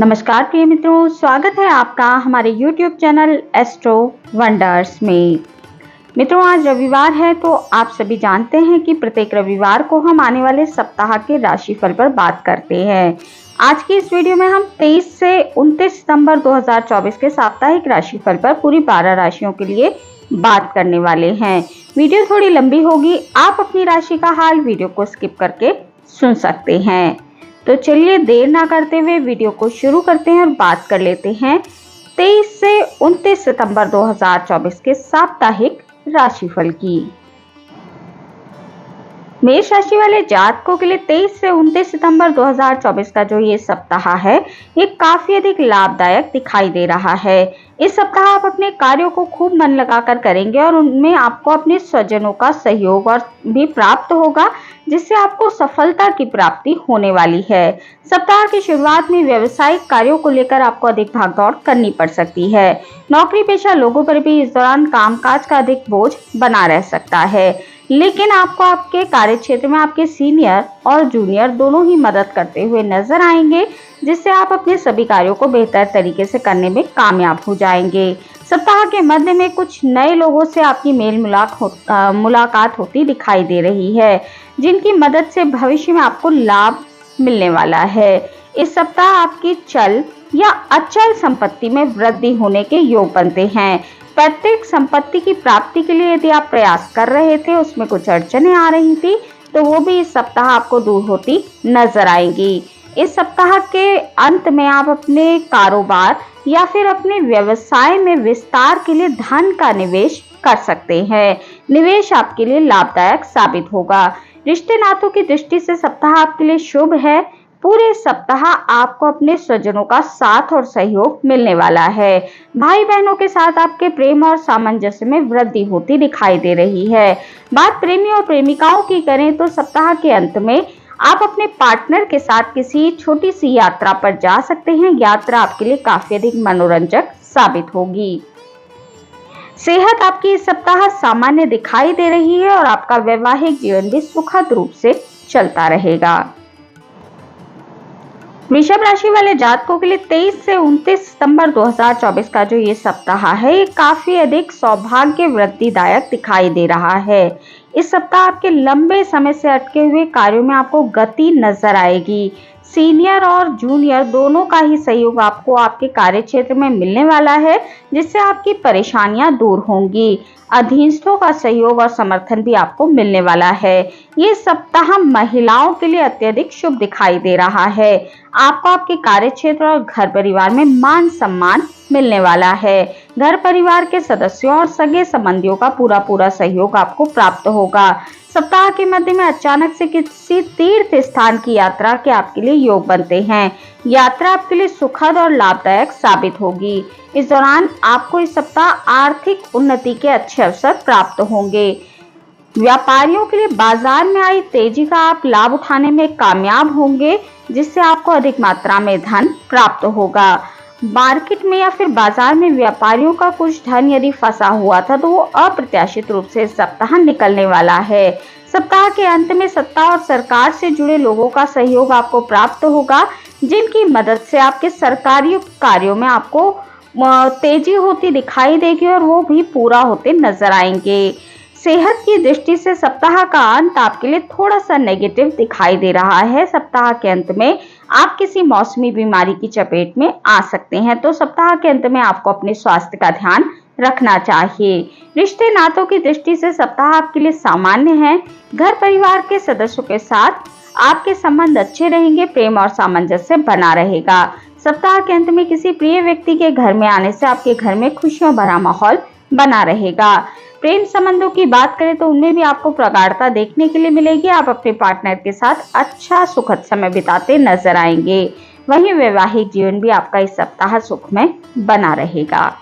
नमस्कार प्रिय मित्रों, स्वागत है आपका हमारे YouTube चैनल एस्ट्रो वंडर्स में। मित्रों, आज रविवार है तो आप सभी जानते हैं कि प्रत्येक रविवार को हम आने वाले सप्ताह के राशिफल पर बात करते हैं। आज की इस वीडियो में हम 23 से 29 सितंबर 2024 के साप्ताहिक राशिफल पर पूरी 12 राशियों के लिए बात करने वाले हैं। वीडियो थोड़ी लंबी होगी, आप अपनी राशि का हाल वीडियो को स्किप करके सुन सकते हैं। तो चलिए देर ना करते हुए वीडियो को शुरू करते हैं और बात कर लेते हैं 23 से 29 सितंबर 2024 के साप्ताहिक राशिफल की। मेष राशि वाले जातकों के लिए 23 से 29 सितंबर 2024 का जो ये सप्ताह है, ये काफी अधिक लाभदायक दिखाई दे रहा है। इस सप्ताह आप अपने कार्यों को खूब मन लगाकर करेंगे और उनमें आपको अपने स्वजनों का सहयोग और भी प्राप्त होगा, जिससे आपको सफलता की प्राप्ति होने वाली है। सप्ताह की शुरुआत में व्यावसायिक कार्यों को लेकर आपको अधिक भागदौड़ करनी पड़ सकती है। नौकरी पेशा लोगों पर भी इस दौरान कामकाज का अधिक बोझ बना रह सकता है, लेकिन आपको आपके कार्य क्षेत्र में आपके सीनियर और जूनियर दोनों ही मदद करते हुए नजर आएंगे, जिससे आप अपने सभी कार्यों को बेहतर तरीके से करने में कामयाब हो जाएंगे। सप्ताह के मध्य में कुछ नए लोगों से आपकी मुलाकात होती दिखाई दे रही है, जिनकी मदद से भविष्य में आपको लाभ मिलने वाला है। इस सप्ताह आपकी चल या अचल संपत्ति में वृद्धि होने के योग बनते हैं। प्रत्येक संपत्ति की प्राप्ति के लिए यदि आप प्रयास कर रहे थे, उसमें कुछ अड़चनें आ रही थी, तो वो भी इस सप्ताह आपको दूर होती नजर आएंगी। इस सप्ताह के अंत में आप अपने कारोबार या फिर अपने व्यवसाय में विस्तार के लिए धन का निवेश कर सकते हैं। निवेश आपके लिए लाभदायक साबित होगा। रिश्ते नातों की दृष्टि से सप्ताह आपके लिए शुभ है। पूरे सप्ताह आपको अपने स्वजनों का साथ और सहयोग मिलने वाला है। भाई बहनों के साथ आपके प्रेम और सामंजस्य में वृद्धि होती दिखाई दे रही है। बात प्रेमी और प्रेमिकाओं की करें तो सप्ताह के अंत में आप अपने पार्टनर के साथ किसी छोटी सी यात्रा पर जा सकते हैं। यात्रा आपके लिए काफी अधिक मनोरंजक साबित होगी। सेहत आपकी इस सप्ताह सामान्य दिखाई दे रही है और आपका वैवाहिक जीवन भी सुखद रूप से चलता रहेगा। वृषभ राशि वाले जातकों के लिए 23 से 29 सितंबर 2024 का जो ये सप्ताह है, ये काफी अधिक सौभाग्य वृद्धिदायक दिखाई दे रहा है। इस सप्ताह आपके लंबे समय से अटके हुए कार्यों में आपको गति नजर आएगी। सीनियर और जूनियर दोनों का ही सहयोग आपको आपके कार्य क्षेत्र में मिलने वाला है, जिससे आपकी परेशानियां दूर होंगी। अधीनस्थों का सहयोग और समर्थन भी आपको मिलने वाला है। ये सप्ताह महिलाओं के लिए अत्यधिक शुभ दिखाई दे रहा है। आपको आपके कार्य क्षेत्र और घर परिवार में मान सम्मान मिलने वाला है। घर परिवार के सदस्यों और सगे संबंधियों का पूरा सहयोग आपको प्राप्त होगा। सप्ताह के मध्य में अचानक से किसी तीर्थ स्थान की यात्रा के आपके लिए योग बनते हैं। यात्रा आपके लिए सुखद और लाभदायक साबित होगी। इस दौरान आपको इस सप्ताह आर्थिक उन्नति के अच्छे अवसर प्राप्त होंगे। व्यापारियों के लिए बाजार में आई तेजी का आप लाभ उठाने में कामयाब होंगे, जिससे आपको अधिक मात्रा में धन प्राप्त होगा। मार्केट में या फिर बाजार में व्यापारियों का कुछ धन यदि फंसा हुआ था, तो वो अप्रत्याशित रूप से इस सप्ताह निकलने वाला है। सप्ताह के अंत में सत्ता और सरकार से जुड़े लोगों का सहयोग आपको प्राप्त होगा, जिनकी मदद से आपके सरकारी कार्यों में आपको तेजी होती दिखाई देगी और वो भी पूरा होते नजर आएंगे। सेहत की दृष्टि से सप्ताह का अंत आपके लिए थोड़ा सा नेगेटिव दिखाई दे रहा है। सप्ताह के अंत में आप किसी मौसमी बीमारी की चपेट में आ सकते हैं, तो सप्ताह के अंत में आपको अपने स्वास्थ्य का ध्यान रखना चाहिए। रिश्ते नातों की दृष्टि से सप्ताह आपके लिए सामान्य है। घर परिवार के सदस्यों के साथ आपके संबंध अच्छे रहेंगे, प्रेम और सामंजस्य बना रहेगा। सप्ताह के अंत में किसी प्रिय व्यक्ति के घर में आने से आपके घर में खुशियों भरा माहौल बना रहेगा। प्रेम संबंधों की बात करें तो उनमें भी आपको प्रगाढ़ता देखने के लिए मिलेगी। आप अपने पार्टनर के साथ अच्छा सुखद समय बिताते नजर आएंगे। वहीं वैवाहिक जीवन भी आपका इस सप्ताह सुखमय बना रहेगा।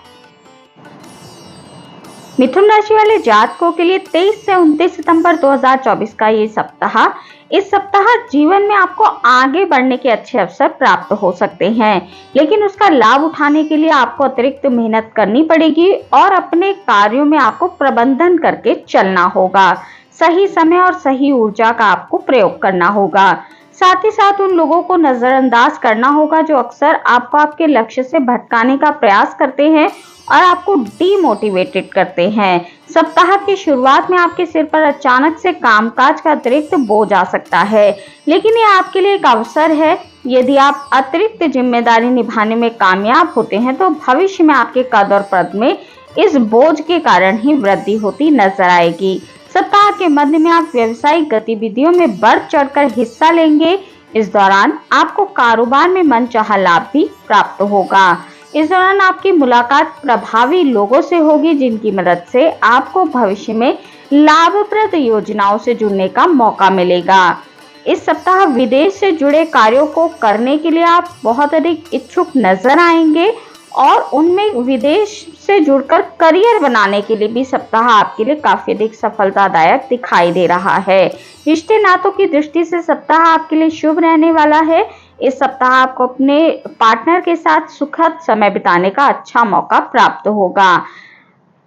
मिथुन राशि वाले जातकों के लिए 23 से 29 सितंबर 2024 का ये सप्ताह, इस सप्ताह जीवन में आपको आगे बढ़ने के अच्छे अवसर प्राप्त हो सकते हैं, लेकिन उसका लाभ उठाने के लिए आपको अतिरिक्त मेहनत करनी पड़ेगी और अपने कार्यों में आपको प्रबंधन करके चलना होगा। सही समय और सही ऊर्जा का आपको प्रयोग करना होगा। साथ ही साथ उन लोगों को नजरअंदाज करना होगा जो अक्सर आपको आपके लक्ष्य से भटकाने का प्रयास करते हैं और आपको डीमोटिवेटेड करते हैं। सप्ताह की शुरुआत में आपके सिर पर अचानक से कामकाज का अतिरिक्त बोझ आ सकता है, लेकिन ये आपके लिए एक अवसर है। यदि आप अतिरिक्त जिम्मेदारी निभाने में कामयाब होते हैं तो भविष्य में आपके कद और पद में इस बोझ के कारण ही वृद्धि होती नजर आएगी। सप्ताह के मध्य में आप व्यावसायिक गतिविधियों में बढ़ चढ़कर हिस्सा लेंगे। इस दौरान आपको कारोबार में मनचाहा लाभ भी प्राप्त होगा। इस दौरान आपकी मुलाकात प्रभावी लोगों से होगी जिनकी मदद से आपको भविष्य में लाभप्रद योजनाओं से जुड़ने का मौका मिलेगा। इस सप्ताह विदेश से जुड़े कार्यों को करने के लिए आप बहुत अधिक इच्छुक नजर आएंगे और उनमें विदेश से जुड़कर करियर बनाने के लिए भी सप्ताह आपके लिए काफी अधिक सफलतादायक दिखाई दे रहा है। रिश्ते नातों की दृष्टि से सप्ताह आपके लिए शुभ रहने वाला है। इस सप्ताह आपको अपने पार्टनर के साथ सुखद समय बिताने का अच्छा मौका प्राप्त होगा।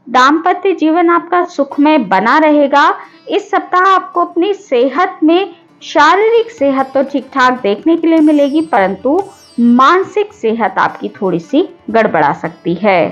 दाम्पत्य जीवन आपका सुखमय बना रहेगा। इस सप्ताह आपको अपनी सेहत में शारीरिक सेहत तो ठीक ठाक देखने के लिए मिलेगी, परंतु मानसिक सेहत आपकी थोड़ी सी गड़बड़ा सकती है।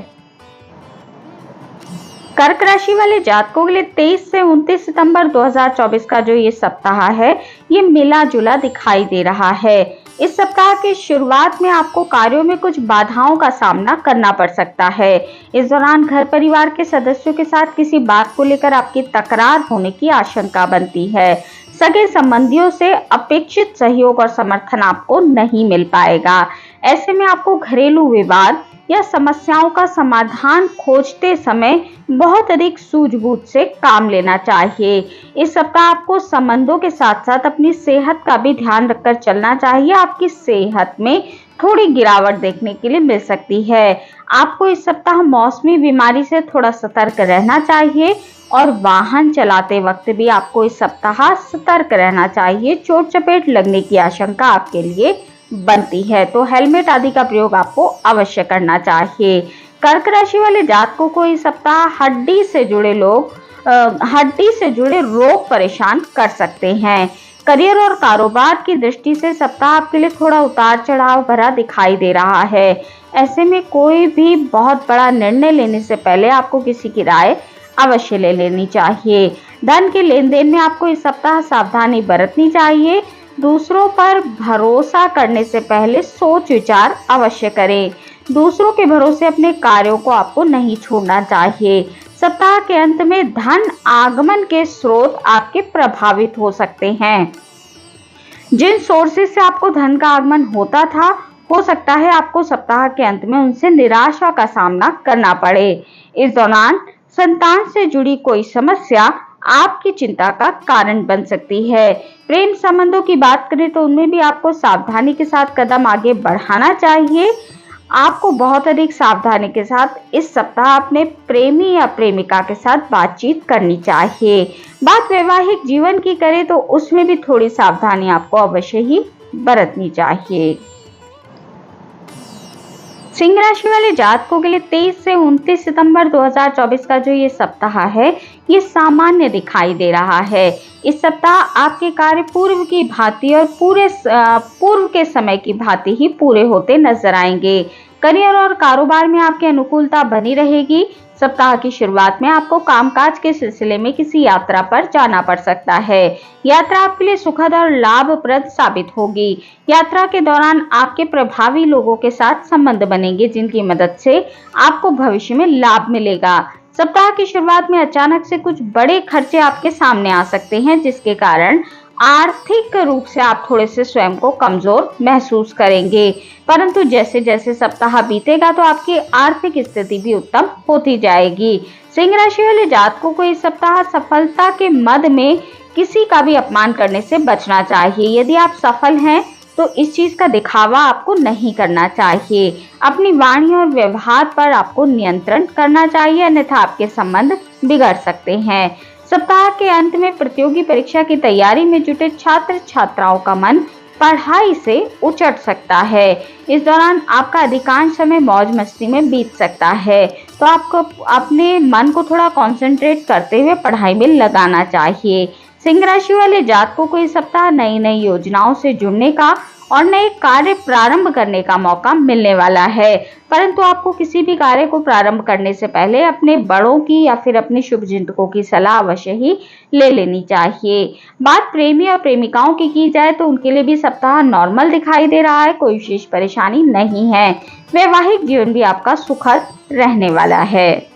कर्क राशि वाले जातकों के लिए 23 से 29 सितंबर 2024 का जो ये सप्ताह है, ये मिला जुला दिखाई दे रहा है। इस सप्ताह की शुरुआत में आपको कार्यों में कुछ बाधाओं का सामना करना पड़ सकता है। इस दौरान घर परिवार के सदस्यों के साथ किसी बात को लेकर आपकी तकरार होने की आशंका बनती है। सगे संबंधियों से अपेक्षित सहयोग और समर्थन आपको नहीं मिल पाएगा। ऐसे में आपको घरेलू विवाद या समस्याओं का समाधान खोजते समय बहुत अधिक सूझबूझ से काम लेना चाहिए। इस सप्ताह आपको संबंधों के साथ साथ अपनी सेहत का भी ध्यान रखकर चलना चाहिए। आपकी सेहत में थोड़ी गिरावट देखने के लिए मिल सकती है। आपको इस सप्ताह मौसमी बीमारी से थोड़ा सतर्क रहना चाहिए और वाहन चलाते वक्त भी आपको इस सप्ताह सतर्क रहना चाहिए। चोट चपेट लगने की आशंका आपके लिए बनती है, तो हेलमेट आदि का प्रयोग आपको अवश्य करना चाहिए। कर्क राशि वाले जातकों को इस सप्ताह हड्डी से जुड़े रोग परेशान कर सकते हैं। करियर और कारोबार की दृष्टि से सप्ताह आपके लिए थोड़ा उतार चढ़ाव भरा दिखाई दे रहा है। ऐसे में कोई भी बहुत बड़ा निर्णय लेने से पहले आपको किसी की राय अवश्य ले लेनी चाहिए। धन के लेन देन में आपको इस सप्ताह सावधानी बरतनी चाहिए। दूसरों पर भरोसा करने से पहले सोच विचार अवश्य करें। दूसरों के भरोसे अपने कार्यों को आपको नहीं छोड़ना चाहिए। सप्ताह के अंत में धन आगमन के स्रोत आपके प्रभावित हो सकते हैं। जिन सोर्सेज से आपको धन का आगमन होता था, हो सकता है आपको सप्ताह के अंत में उनसे निराशा का सामना करना पड़े। इस दौरान संतान से जुड़ी कोई समस्या आपकी चिंता का कारण बन सकती है। प्रेम संबंधों की बात करें तो उनमें भी आपको सावधानी के साथ कदम आगे बढ़ाना चाहिए। आपको बहुत अधिक सावधानी के साथ इस सप्ताह अपने प्रेमी या प्रेमिका के साथ बातचीत करनी चाहिए। बात वैवाहिक जीवन की करें तो उसमें भी थोड़ी सावधानी आपको अवश्य ही बरतनी चाहिए। सिंह राशि वाले जातकों के लिए 23 से 29 सितंबर 2024 का जो ये सप्ताह है, ये सामान्य दिखाई दे रहा है। इस सप्ताह आपके कार्य पूर्व की भांति और पूर्व के समय की भांति ही पूरे होते नजर आएंगे। करियर और कारोबार में आपकी अनुकूलता बनी रहेगी। सप्ताह की शुरुआत में आपको कामकाज के सिलसिले में किसी यात्रा पर जाना पड़ सकता है। यात्रा आपके लिए सुखद और लाभप्रद साबित होगी। यात्रा के दौरान आपके प्रभावी लोगों के साथ संबंध बनेंगे जिनकी मदद से आपको भविष्य में लाभ मिलेगा। सप्ताह की शुरुआत में अचानक से कुछ बड़े खर्चे आपके सामने आ सकते हैं, जिसके कारण आर्थिक रूप से आप थोड़े से स्वयं को कमजोर महसूस करेंगे, परंतु जैसे जैसे सप्ताह बीतेगा तो आपकी आर्थिक स्थिति भी उत्तम होती जाएगी। सिंह राशि वाले जातकों को इस सप्ताह सफलता के मद में किसी का भी अपमान करने से बचना चाहिए। यदि आप सफल हैं तो इस चीज का दिखावा आपको नहीं करना चाहिए। अपनी वाणी और व्यवहार पर आपको नियंत्रण करना चाहिए, अन्यथा आपके संबंध बिगड़ सकते हैं। सप्ताह के अंत में प्रतियोगी परीक्षा की तैयारी में जुटे छात्र छात्राओं का मन पढ़ाई से उचट सकता है। इस दौरान आपका अधिकांश समय मौज मस्ती में बीत सकता है, तो आपको अपने मन को थोड़ा कंसंट्रेट करते हुए पढ़ाई में लगाना चाहिए। सिंह राशि वाले जातकों को इस सप्ताह नई नई योजनाओं से जुड़ने का और नए कार्य प्रारंभ करने का मौका मिलने वाला है, परंतु आपको किसी भी कार्य को प्रारंभ करने से पहले अपने बड़ों की या फिर अपने शुभचिंतकों की सलाह अवश्य ही ले लेनी चाहिए। बात प्रेमी और प्रेमिकाओं की जाए तो उनके लिए भी सप्ताह नॉर्मल दिखाई दे रहा है, कोई विशेष परेशानी नहीं है। वैवाहिक जीवन भी आपका सुखद रहने वाला है।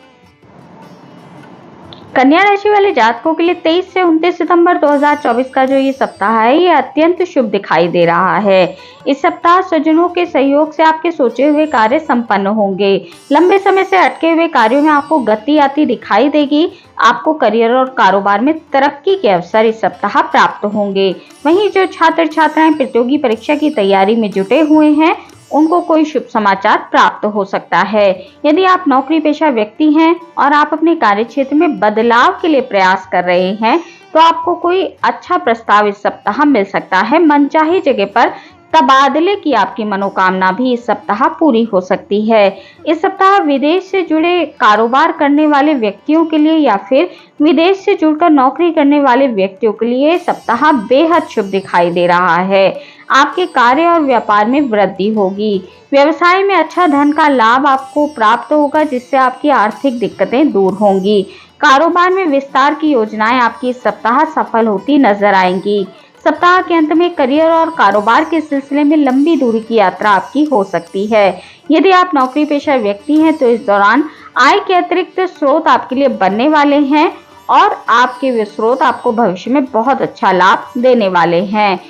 कन्या राशि वाले जातकों के लिए 23 से 29 सितंबर 2024 का जो ये सप्ताह है, ये अत्यंत शुभ दिखाई दे रहा है। इस सप्ताह स्वजनों के सहयोग से आपके सोचे हुए कार्य संपन्न होंगे। लंबे समय से अटके हुए कार्यों में आपको गति आती दिखाई देगी। आपको करियर और कारोबार में तरक्की के अवसर इस सप्ताह प्राप्त होंगे। वहीं जो छात्र छात्राएं प्रतियोगी परीक्षा की तैयारी में जुटे हुए हैं, उनको कोई शुभ समाचार प्राप्त हो सकता है। यदि आप नौकरी पेशा व्यक्ति हैं और आप अपने कार्य क्षेत्र में बदलाव के लिए प्रयास कर रहे हैं, तो आपको कोई अच्छा प्रस्ताव इस सप्ताह मिल सकता है। मनचाही जगह पर तबादले की आपकी मनोकामना भी इस सप्ताह पूरी हो सकती है। इस सप्ताह विदेश से जुड़े कारोबार करने वाले व्यक्तियों के लिए या फिर विदेश से जुड़कर नौकरी करने वाले व्यक्तियों के लिए सप्ताह बेहद शुभ दिखाई दे रहा है। आपके कार्य और व्यापार में वृद्धि होगी। व्यवसाय में अच्छा धन का लाभ आपको प्राप्त होगा, जिससे आपकी आर्थिक दिक्कतें दूर होंगी। कारोबार में विस्तार की योजनाएं आपकी इस सप्ताह सफल होती नजर आएंगी। सप्ताह के अंत में करियर और कारोबार के सिलसिले में लंबी दूरी की यात्रा आपकी हो सकती है। यदि आप नौकरी पेशा व्यक्ति हैं तो इस दौरान आय के अतिरिक्त स्रोत आपके लिए बनने वाले हैं और आपके वे स्रोत आपको भविष्य में बहुत अच्छा लाभ देने वाले हैं।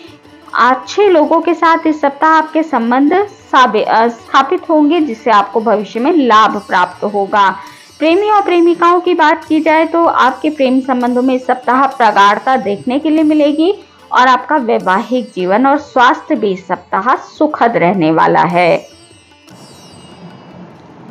अच्छे लोगों के साथ इस सप्ताह आपके संबंध स्थापित होंगे, जिससे आपको भविष्य में लाभ प्राप्त होगा। प्रेमी और प्रेमिकाओं की बात की जाए तो आपके प्रेम संबंधों में इस सप्ताह प्रगाढ़ता देखने के लिए मिलेगी और आपका वैवाहिक जीवन और स्वास्थ्य भी इस सप्ताह सुखद रहने वाला है।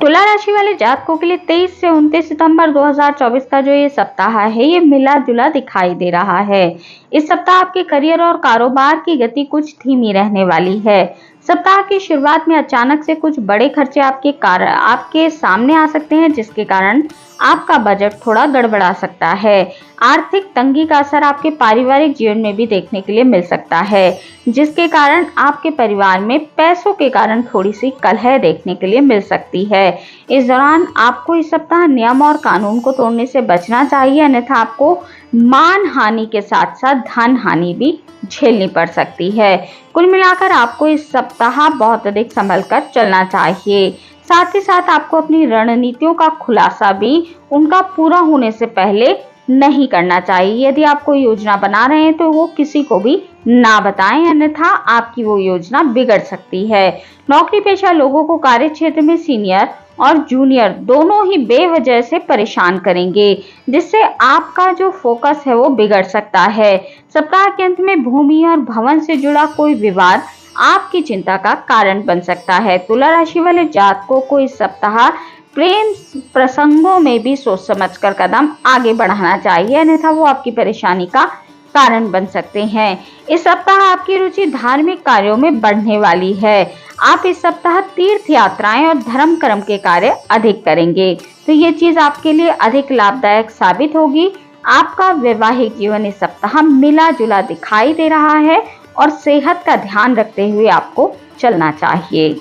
तुला राशि वाले जातकों के लिए 23 से 29 सितंबर 2024 का जो ये सप्ताह है, ये मिला जुला दिखाई दे रहा है। इस सप्ताह आपके करियर और कारोबार की गति कुछ धीमी रहने वाली है। सप्ताह की शुरुआत में अचानक से कुछ बड़े खर्चे आपके सामने आ सकते हैं, जिसके कारण आपका बजट थोड़ा गड़बड़ा सकता है। आर्थिक तंगी का असर आपके पारिवारिक जीवन में भी देखने के लिए मिल सकता है, जिसके कारण आपके परिवार में पैसों के कारण थोड़ी सी कलह देखने के लिए मिल सकती है। इस दौरान आपको इस सप्ताह नियम और कानून को तोड़ने से बचना चाहिए, अन्यथा आपको मान हानि के साथ साथ धन हानि भी झेलनी पड़ सकती है। कुल मिलाकर आपको इस सप्ताह बहुत अधिक संभल कर चलना चाहिए। साथ ही साथ आपको अपनी रणनीतियों का खुलासा भी उनका पूरा होने से पहले नहीं करना चाहिए। यदि आप कोई योजना बना रहे हैं तो वो किसी को भी ना बताएं, अन्यथा आपकी वो योजना बिगड़ सकती है। नौकरी पेशा लोगों को कार्य क्षेत्र में सीनियर और जूनियर दोनों ही बेवजह से परेशान करेंगे, जिससे आपका जो फोकस है वो बिगड़ सकता है। सप्ताह के अंत में भूमि और भवन से जुड़ा कोई विवाद आपकी चिंता का कारण बन सकता है। तुला राशि वाले जातकों को इस सप्ताह प्रेम प्रसंगों में भी सोच समझकर कदम आगे बढ़ाना चाहिए, अन्यथा वो आपकी परेशानी का कारण बन सकते हैं। इस सप्ताह आपकी रुचि धार्मिक कार्यों में बढ़ने वाली है। आप इस सप्ताह तीर्थ यात्राएं और धर्म कर्म के कार्य अधिक करेंगे, तो ये चीज आपके लिए अधिक लाभदायक साबित होगी। आपका वैवाहिक जीवन इस सप्ताह मिला जुला दिखाई दे रहा है और सेहत का ध्यान रखते हुए आपको चलना चाहिए।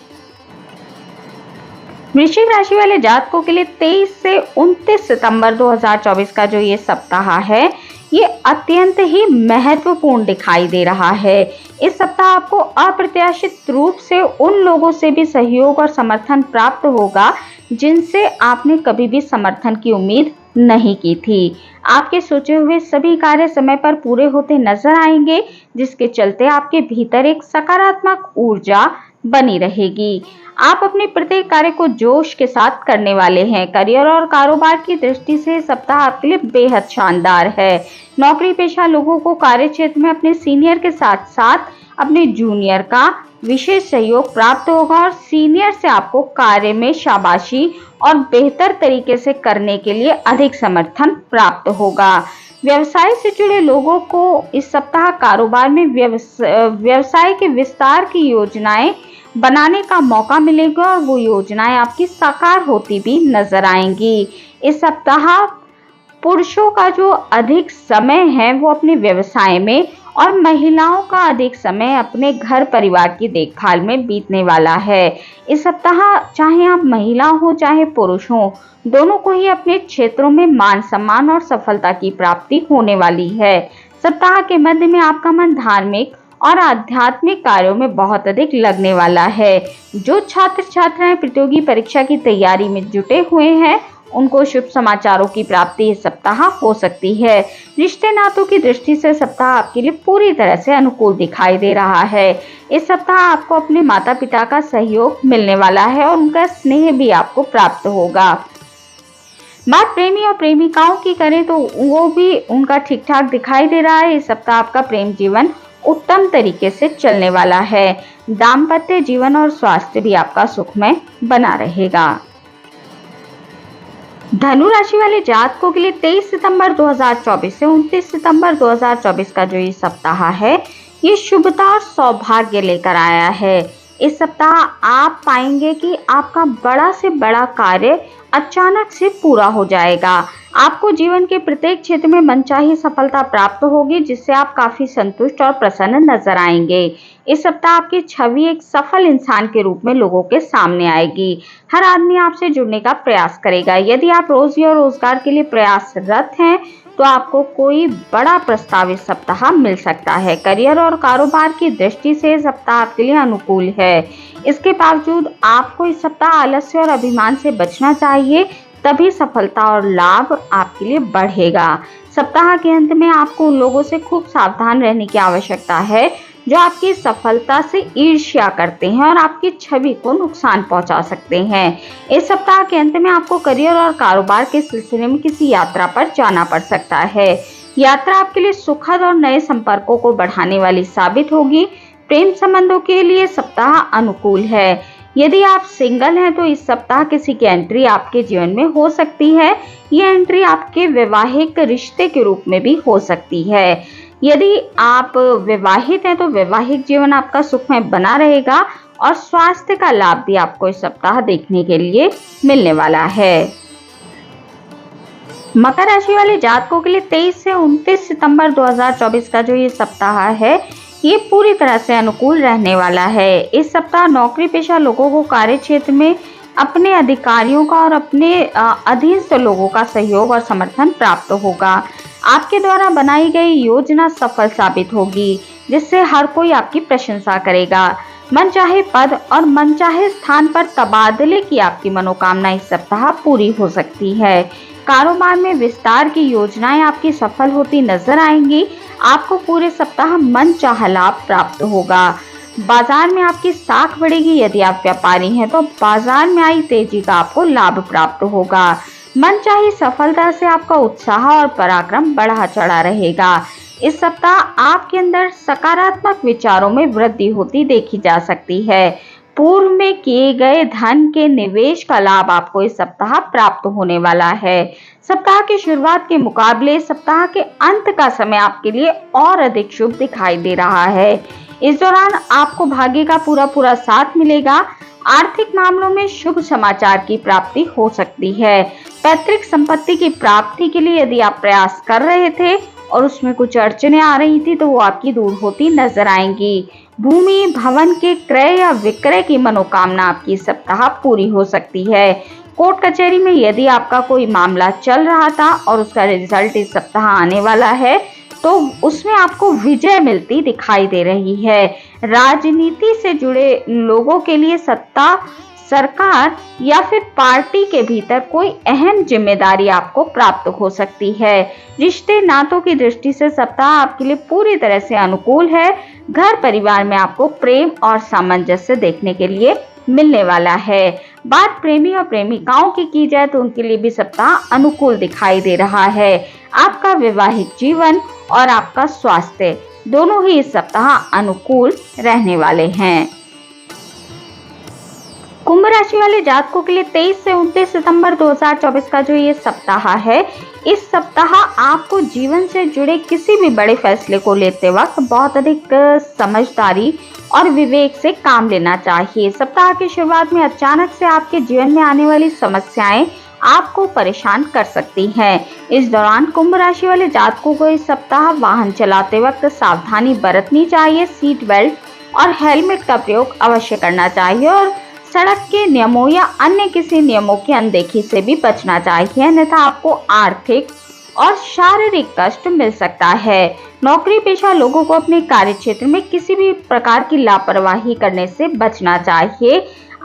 वृश्चिक राशि वाले जातकों के लिए 23 से 29 सितंबर 2024 का जो ये सप्ताह है, ये अत्यंत ही महत्वपूर्ण दिखाई दे रहा है। इस सप्ताह आपको अप्रत्याशित रूप से उन लोगों से भी सहयोग और समर्थन प्राप्त होगा, जिनसे आपने कभी भी समर्थन की उम्मीद नहीं की थी। आपके सोचे हुए सभी कार्य समय पर पूरे होते नजर आएंगे, जिसके चलते आपके भीतर एक सकारात्मक ऊर्जा बनी रहेगी। आप अपने प्रत्येक कार्य को जोश के साथ करने वाले हैं। करियर और कारोबार की दृष्टि से सप्ताह आपके लिए बेहद शानदार है। नौकरी पेशा लोगों को कार्य क्षेत्र में अपने सीनियर के साथ साथ अपने जूनियर का विशेष सहयोग प्राप्त होगा और सीनियर से आपको कार्य में शाबाशी और बेहतर तरीके से करने के लिए अधिक समर्थन प्राप्त होगा। व्यवसाय से जुड़े लोगों को इस सप्ताह कारोबार में व्यवसाय के विस्तार की योजनाएं बनाने का मौका मिलेगा और वो योजनाएं आपकी साकार होती भी नजर आएंगी। इस सप्ताह पुरुषों का जो अधिक समय है वो अपने व्यवसाय में और महिलाओं का अधिक समय अपने घर परिवार की देखभाल में बीतने वाला है। इस सप्ताह चाहे आप महिला हो चाहे पुरुष हो, दोनों को ही अपने क्षेत्रों में मान सम्मान और सफलता की प्राप्ति होने वाली है। सप्ताह के मध्य में आपका मन धार्मिक और आध्यात्मिक कार्यों में बहुत अधिक लगने वाला है। जो छात्र छात्राएं प्रतियोगी परीक्षा की तैयारी में जुटे हुए हैं, उनको शुभ समाचारों की प्राप्ति इस सप्ताह हो सकती है। रिश्ते नातों की दृष्टि से सप्ताह आपके लिए पूरी तरह से अनुकूल दिखाई दे रहा है। इस सप्ताह आपको अपने माता पिता का सहयोग मिलने वाला है और उनका स्नेह भी आपको प्राप्त होगा। बात प्रेमी और प्रेमिकाओं की करें तो वो भी उनका ठीक ठाक दिखाई दे रहा है। इस सप्ताह आपका प्रेम जीवन उत्तम तरीके से चलने वाला है। दाम्पत्य जीवन और स्वास्थ्य भी आपका सुखमय बना रहेगा। धनु राशि वाले जातकों के लिए 23 सितंबर 2024 से 29 सितंबर 2024 का जो ये सप्ताह है, ये शुभता और सौभाग्य लेकर आया है। इस सप्ताह आप पाएंगे कि आपका बड़ा से बड़ा कार्य अचानक से पूरा हो जाएगा। आपको जीवन के प्रत्येक क्षेत्र में मनचाही सफलता प्राप्त होगी, जिससे आप काफी संतुष्ट और प्रसन्न नजर आएंगे। इस सप्ताह आपकी छवि एक सफल इंसान के रूप में लोगों के सामने आएगी। हर आदमी आपसे जुड़ने का प्रयास करेगा। यदि आप रोजी और रोजगार के लिए प्रयासरत हैं, तो आपको कोई बड़ा प्रस्ताव इस सप्ताह मिल सकता है। करियर और कारोबार की दृष्टि से सप्ताह आपके लिए अनुकूल है। इसके बावजूद आपको इस सप्ताह आलस्य और अभिमान से बचना चाहिए, तभी सफलता और लाभ आपके लिए बढ़ेगा। सप्ताह के अंत में आपको उन लोगों से खूब सावधान रहने की आवश्यकता है जो आपकी सफलता से ईर्ष्या करते हैं और आपकी छवि को नुकसान पहुंचा सकते हैं। इस सप्ताह के अंत में आपको करियर और कारोबार के सिलसिले में किसी यात्रा पर जाना पड़ सकता है। यात्रा आपके लिए सुखद और नए संपर्कों को बढ़ाने वाली साबित होगी। प्रेम संबंधों के लिए सप्ताह अनुकूल है। यदि आप सिंगल हैं तो इस सप्ताह किसी की एंट्री आपके जीवन में हो सकती है। यह एंट्री आपके वैवाहिक रिश्ते के रूप में भी हो सकती है। यदि आप विवाहित हैं तो वैवाहिक जीवन आपका सुखमय बना रहेगा और स्वास्थ्य का लाभ भी आपको इस सप्ताह देखने के लिए मिलने वाला है। मकर राशि वाले जातकों के लिए 23 से 29 सितंबर 2024 का जो ये सप्ताह है, ये पूरी तरह से अनुकूल रहने वाला है। इस सप्ताह नौकरी पेशा लोगों को कार्य क्षेत्र में अपने अधिकारियों का और अपने अधीनस्थ लोगों का सहयोग और समर्थन प्राप्त होगा। आपके द्वारा बनाई गई योजना सफल साबित होगी, जिससे हर कोई आपकी प्रशंसा करेगा। मनचाहे पद और मनचाहे स्थान पर तबादले की आपकी मनोकामना इस सप्ताह पूरी हो सकती है। कारोबार में विस्तार की योजनाएं आपकी सफल होती नजर आएंगी। आपको पूरे सप्ताह मनचाहा लाभ प्राप्त होगा। बाजार में आपकी साख बढ़ेगी। यदि आप व्यापारी हैं तो बाजार में आई तेजी का आपको लाभ प्राप्त होगा। मनचाही सफलता से आपका उत्साह और पराक्रम बढ़ा चढ़ा रहेगा। इस सप्ताह आपके अंदर सकारात्मक विचारों में वृद्धि होती देखी जा सकती है। पूर्व में किए गए धन के निवेश का लाभ आपको इस सप्ताह प्राप्त होने वाला है। सप्ताह की शुरुआत के मुकाबले सप्ताह के अंत का समय आपके लिए और अधिक शुभ दिखाई दे रहा है। इस दौरान आपको भाग्य का पूरा साथ मिलेगा। आर्थिक मामलों में शुभ समाचार की प्राप्ति हो सकती है। पैतृक संपत्ति की प्राप्ति के लिए यदि आप प्रयास कर रहे थे और उसमें कुछ अड़चने आ रही थी, तो वो आपकी दूर होती नजर आएंगी। भूमि भवन के क्रय या विक्रय की मनोकामना आपकी सप्ताह पूरी हो सकती है। कोर्ट कचहरी में यदि आपका कोई मामला चल रहा था और उसका रिजल्ट इस सप्ताह आने वाला है, तो उसमें आपको विजय मिलती दिखाई दे रही है। राजनीति से जुड़े लोगों के लिए सत्ता, सरकार या फिर पार्टी के भीतर कोई अहम जिम्मेदारी आपको प्राप्त हो सकती है। रिश्ते नातों की दृष्टि से सप्ताह आपके लिए पूरी तरह से अनुकूल है। घर परिवार में आपको प्रेम और सामंजस्य देखने के लिए मिलने वाला है। बात प्रेमी और प्रेमिकाओं की जाए तो उनके लिए भी सप्ताह अनुकूल दिखाई दे रहा है। आपका वैवाहिक जीवन और आपका स्वास्थ्य दोनों ही इस सप्ताह अनुकूल रहने वाले हैं। कुंभ राशि वाले जातकों के लिए 23 से 29 सितंबर 2024 का जो ये सप्ताह है, इस सप्ताह आपको जीवन से जुड़े किसी भी बड़े फैसले को लेते वक्त बहुत अधिक समझदारी और विवेक से काम लेना चाहिए। सप्ताह की शुरुआत में अचानक से आपके जीवन में आने वाली समस्याएं आपको परेशान कर सकती हैं। इस दौरान कुंभ राशि वाले जातकों को इस सप्ताह वाहन चलाते वक्त सावधानी बरतनी चाहिए। सीट बेल्ट और हेलमेट का प्रयोग अवश्य करना चाहिए और सड़क के नियमों या अन्य किसी नियमों की अनदेखी से भी बचना चाहिए, अन्यथा आपको आर्थिक और शारीरिक कष्ट मिल सकता है। नौकरी पेशा लोगों को अपने कार्य क्षेत्र में किसी भी प्रकार की लापरवाही करने से बचना चाहिए,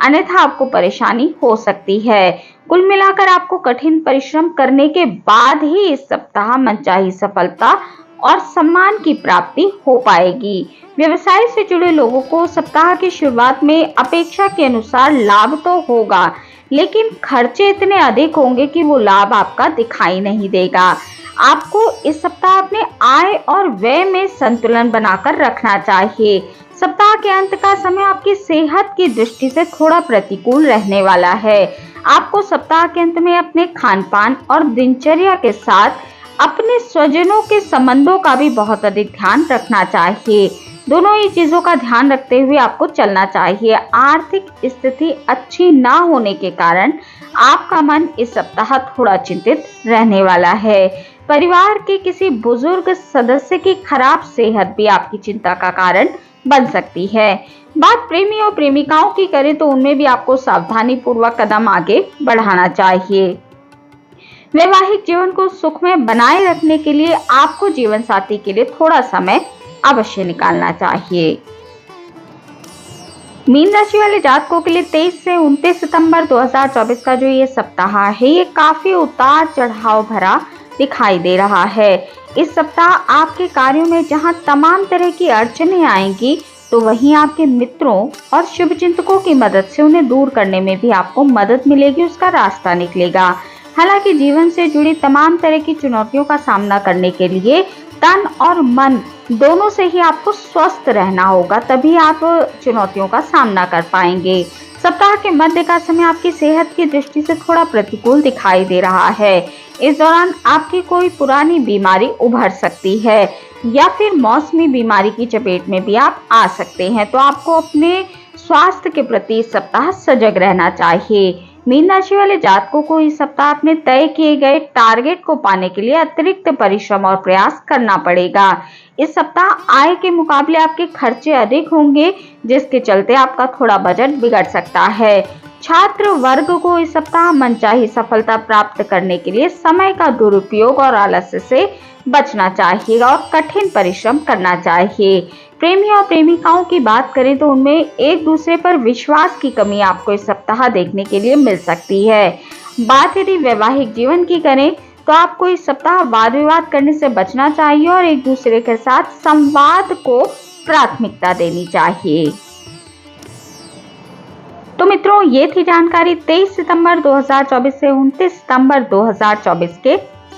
अन्यथा आपको परेशानी हो सकती है। कुल मिलाकर आपको कठिन परिश्रम करने के बाद ही इस सप्ताह मनचाही सफलता और सम्मान की प्राप्ति हो पाएगी। व्यवसाय से जुड़े लोगों को सप्ताह की शुरुआत में अपेक्षा के अनुसार लाभ तो होगा, लेकिन खर्चे इतने अधिक होंगे कि वो लाभ आपका दिखाई नहीं देगा। आपको इस सप्ताह अपने आय और व्यय में संतुलन बनाकर रखना चाहिए। सप्ताह के अंत का समय आपकी सेहत की दृष्टि से थोड़ा प्रतिकूल रहने वाला है। आपको सप्ताह के अंत में अपने खान पान और दिनचर्या के साथ अपने स्वजनों के संबंधों का भी बहुत अधिक ध्यान रखना चाहिए। दोनों ही चीजों का ध्यान रखते हुए आपको चलना चाहिए। आर्थिक स्थिति अच्छी ना होने के कारण आपका मन इस सप्ताह थोड़ा चिंतित रहने वाला है। परिवार के किसी बुजुर्ग सदस्य की खराब सेहत भी आपकी चिंता का कारण बन सकती है। बात प्रेमी और प्रेमिकाओं की करें तो उनमें भी आपको सावधानी पूर्वक कदम आगे बढ़ाना चाहिए। वैवाहिक जीवन को सुखमय बनाए रखने के लिए आपको जीवन साथी के लिए थोड़ा समय अवश्य निकालना चाहिए। मीन राशि वाले जातकों के लिए 23 से 29 सितंबर 2024 का जो ये सप्ताह है, ये काफी उतार चढ़ाव भरा दिखाई दे रहा है। इस सप्ताह आपके कार्यों में जहां तमाम तरह की अड़चनें आएंगी, तो वहीं आपके मित्रों और शुभचिंतकों की मदद से उन्हें दूर करने में भी आपको मदद मिलेगी, उसका रास्ता निकलेगा। हालांकि जीवन से जुड़ी तमाम तरह की चुनौतियों का सामना करने के लिए तन और मन दोनों से ही आपको स्वस्थ रहना होगा, तभी आप चुनौतियों का सामना कर पाएंगे। सप्ताह के मध्य का समय आपकी सेहत की दृष्टि से थोड़ा प्रतिकूल दिखाई दे रहा है। इस दौरान आपकी कोई पुरानी बीमारी उभर सकती है या फिर मौसमी बीमारी की चपेट में भी आप आ सकते हैं, तो आपको अपने स्वास्थ्य के प्रति इस सप्ताह सजग रहना चाहिए। मीन राशि वाले जातकों को इस सप्ताह अपने तय किए गए टारगेट को पाने के लिए अतिरिक्त परिश्रम और प्रयास करना पड़ेगा। इस सप्ताह आय के मुकाबले आपके खर्चे अधिक होंगे, जिसके चलते आपका थोड़ा बजट बिगड़ सकता है। छात्र वर्ग को इस सप्ताह मनचाही सफलता प्राप्त करने के लिए समय का दुरुपयोग और आलस्य से बचना चाहिए और कठिन परिश्रम करना चाहिए। प्रेमी और प्रेमिकाओं की बात करें तो उनमें एक दूसरे पर विश्वास की कमी आपको इस सप्ताह देखने के लिए मिल सकती है। बात यदि वैवाहिक जीवन की करें तो आपको इस सप्ताह वाद विवाद करने से बचना चाहिए और एक दूसरे के साथ संवाद को प्राथमिकता देनी चाहिए। तो मित्रों, ये थी जानकारी 23 सितंबर 2024 से 29 सितंबर 2024 के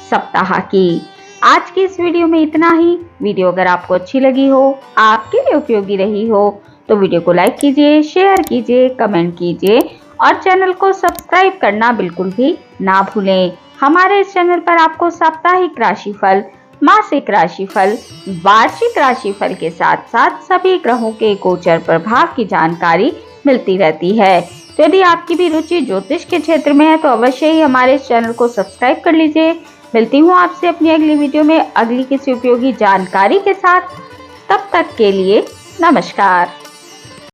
सप्ताह की। आज की इस वीडियो में इतना ही। वीडियो अगर आपको अच्छी लगी हो, आपके लिए उपयोगी रही हो, तो वीडियो को लाइक कीजिए, शेयर कीजिए, कमेंट कीजिए और चैनल को सब्सक्राइब करना बिल्कुल भी ना भूलें। हमारे इस चैनल पर आपको साप्ताहिक राशिफल, मासिक राशिफल, वार्षिक राशिफल के साथ साथ सभी ग्रहों के गोचर प्रभाव की जानकारी मिलती रहती है। तो यदि आपकी भी रुचि ज्योतिष के क्षेत्र में है तो अवश्य ही हमारे इस चैनल को सब्सक्राइब कर लीजिए। मिलती हूँ आपसे अपनी अगली वीडियो में अगली किसी उपयोगी जानकारी के साथ। तब तक के लिए नमस्कार।